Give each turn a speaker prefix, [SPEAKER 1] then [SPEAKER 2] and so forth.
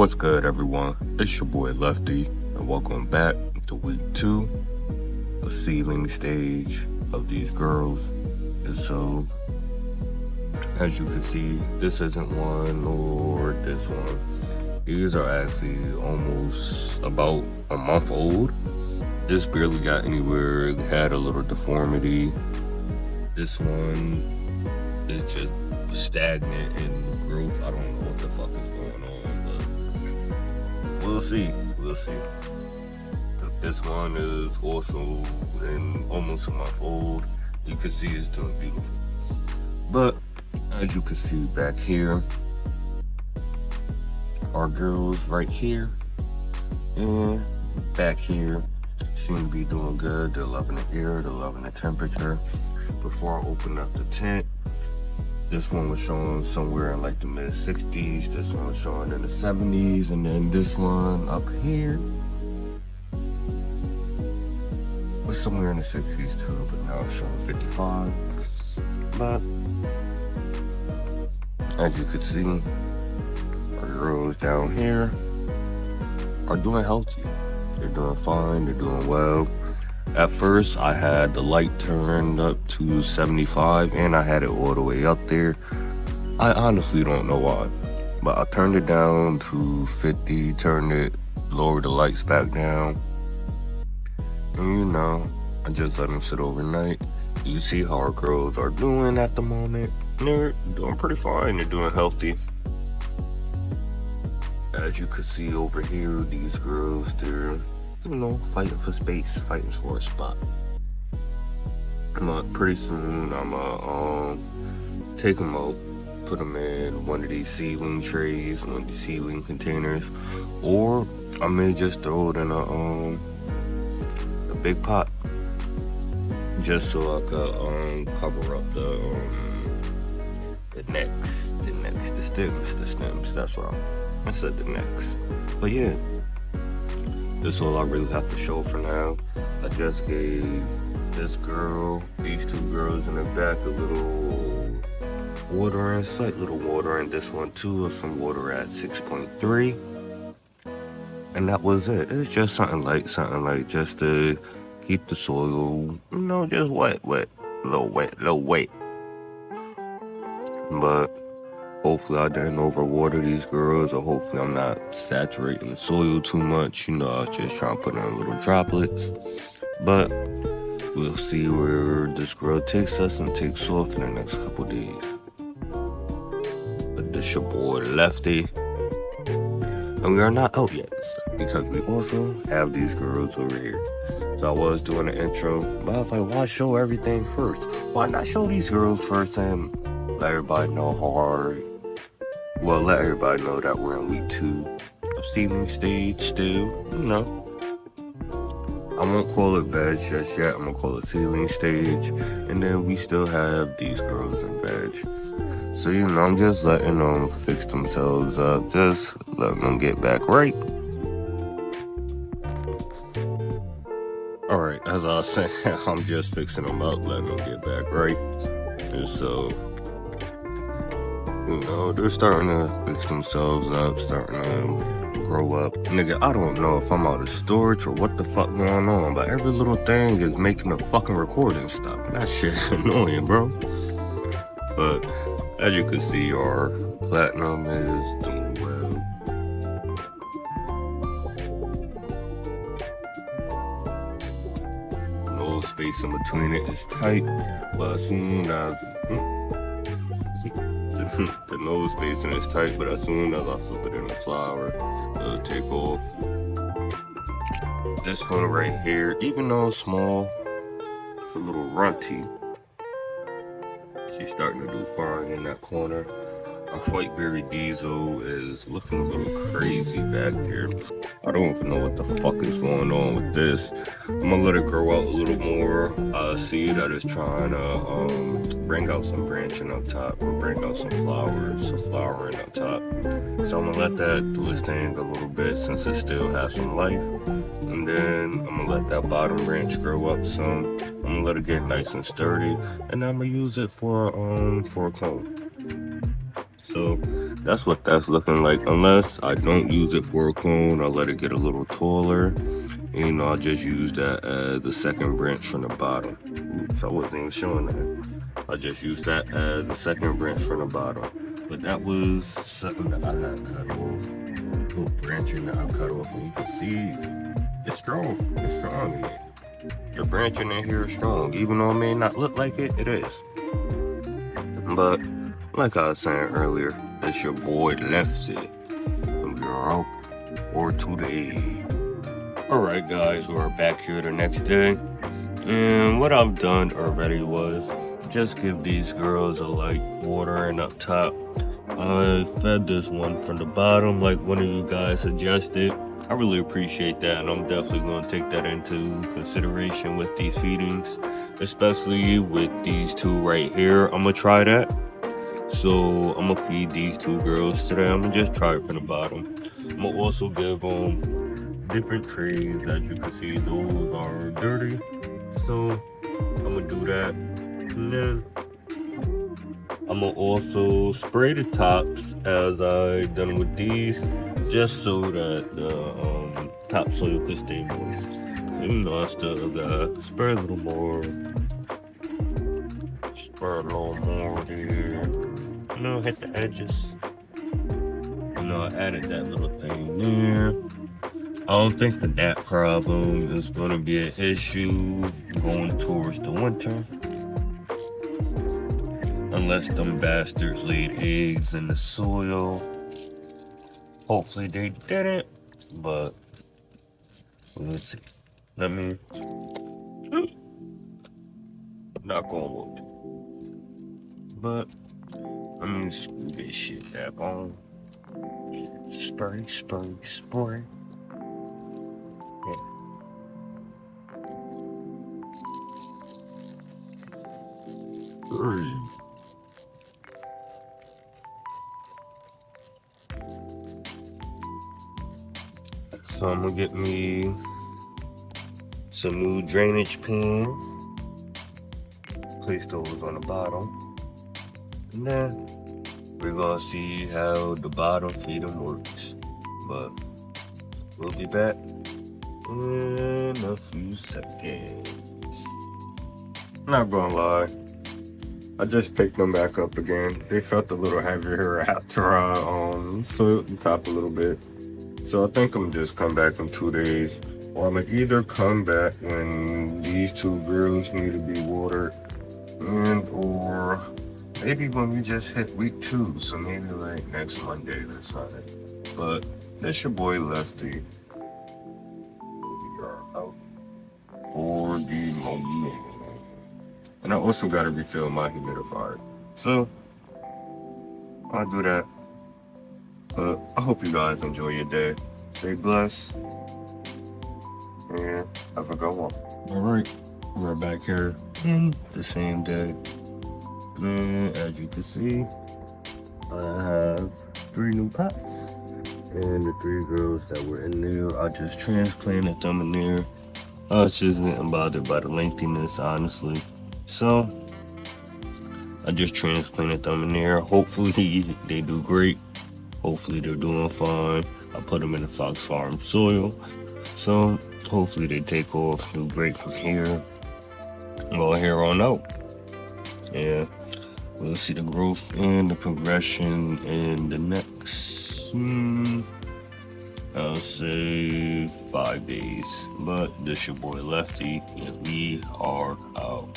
[SPEAKER 1] What's good, everyone? It's your boy Lefty, and welcome back to week 2, the seedling stage of these girls. And so, as you can see, this isn't one or this one. These are actually almost about a month old. This barely got anywhere. It had a little deformity. This one is just stagnant in growth. I don't know what the fuck is going on, but we'll see. This one is also in almost a month old. You can see it's doing beautiful. But as you can see back here, our girls right here and back here seem to be doing good. They're loving the air, they're loving the temperature. Before I open up the tent, this one was showing somewhere in like the mid 60s, this one was showing in the 70s, and then this one up here was somewhere in the 60s too, but now it's showing 55. But as you can see, our girls down here are doing healthy. They're doing fine, they're doing well. At first, I had the light turned up to 75 and I had it all the way up there. I honestly don't know why, but I turned it down to 50, lowered the lights back down. And I just let them sit overnight. You see how our girls are doing at the moment. They're doing pretty fine, they're doing healthy. As you can see over here, these girls, they're fighting for space, fighting for a spot. But pretty soon, I'ma take them out, put them in one of these seedling trays, one of these seedling containers, or I may just throw it in a big pot, just so I could cover up the stems. That's what I said, the necks. But yeah. This is all I really have to show for now. I just gave these two girls in the back, a little watering, slight little watering. This one too, of some water at 6.3. And that was it. It's just something light, just to keep the soil, just wet, little wet. But hopefully I didn't overwater these girls, or hopefully I'm not saturating the soil too much. I was just trying to put in little droplets. But we'll see where this girl takes us and takes off in the next couple days. But this your boy Lefty. And we are not out yet, because we also have these girls over here. So I was doing an intro, but I was like, why show everything first? Why not show these girls first and let everybody know let everybody know that we're in week 2 of seedling stage still. I won't call it veg just yet. I'm gonna call it seedling stage, and then we still have these girls in veg. So I'm just letting them fix themselves up, just letting them get back right. Alright, as I was saying, I'm just fixing them up, letting them get back right. And so they're starting to fix themselves up, starting to grow up. Nigga, I don't know if I'm out of storage or what the fuck going on, but every little thing is making the fucking recording stop. And that shit's annoying, bro. But as you can see, our platinum is doing well. No space in between it is tight, but as soon as the nose spacing is tight, but as soon as I flip it in the flower, it'll take off. This one right here, even though it's small, it's a little runty. She's starting to do fine in that corner. Our whiteberry diesel is looking a little crazy back there. I don't even know what the fuck is going on with this. I'm gonna let it grow out a little more. I see that it's trying to bring out some branching up top, or bring out some flowering up top. So I'm gonna let that do its thing a little bit since it still has some life. And then I'm gonna let that bottom branch grow up some. I'm gonna let it get nice and sturdy, and I'm gonna use it for a clone. So that's what that's looking like. Unless I don't use it for a clone, I'll let it get a little taller. And, you know, I'll just use that as the second branch from the bottom. Oops, I wasn't even showing that. I just used that as the second branch from the bottom. But that was something that I had cut off. Little branching that I cut off, and you can see it's strong. It's strong in it. The branching in here is strong. Even though it may not look like it, it is. But like I was saying earlier, it's your boy Lefty, and we're out for today. Alright guys, we're back here the next day, and what I've done already was just give these girls a light watering up top. I fed this one from the bottom like one of you guys suggested. I really appreciate that, and I'm definitely going to take that into consideration with these feedings, especially with these two right here. I'm going to try that. So I'm gonna feed these two girls today. I'm gonna just try it from the bottom. I'm gonna also give them different trays. As you can see, those are dirty. So I'm gonna do that. And then I'm gonna also spray the tops as I done with these, just so that the topsoil could stay moist. So you know, I still gotta spray a little more. Spray a little more there. You know, hit the edges. You know, I added that little thing there. I don't think the gnat problem is going to be an issue going towards the winter. Unless them bastards laid eggs in the soil. Hopefully they didn't, but let's see. Let me... knock on wood. But let me screw this shit back on. Spray, spray, spray. Yeah. So I'm gonna get me some new drainage pans. Place those on the bottom. And then we're gonna see how the bottom feeding works. But we'll be back in a few seconds. Not gonna lie, I just picked them back up again. They felt a little heavier after I soiled the top a little bit. So I think I'm just come back in 2 days. Or I'm gonna either come back when these two girls need to be watered, and or maybe when we just hit week 2, so maybe like next Monday or something. But that's your boy Lefty. We are out for the moment. And I also gotta refill my humidifier. So I'll do that. But I hope you guys enjoy your day. Stay blessed. And have a good one. Alright, we're back here in the same day. And as you can see, I have 3 new pots. And the 3 girls that were in there, I just transplanted them in there. I was just getting bothered by the lengthiness, honestly. So I just transplanted them in there. Hopefully they do great. Hopefully they're doing fine. I put them in the Fox Farm soil. So hopefully they take off, do great from here. Well, here on out. Yeah, we'll see the growth and the progression in the next, I'll say 5 days. But this your boy Lefty, and we are out.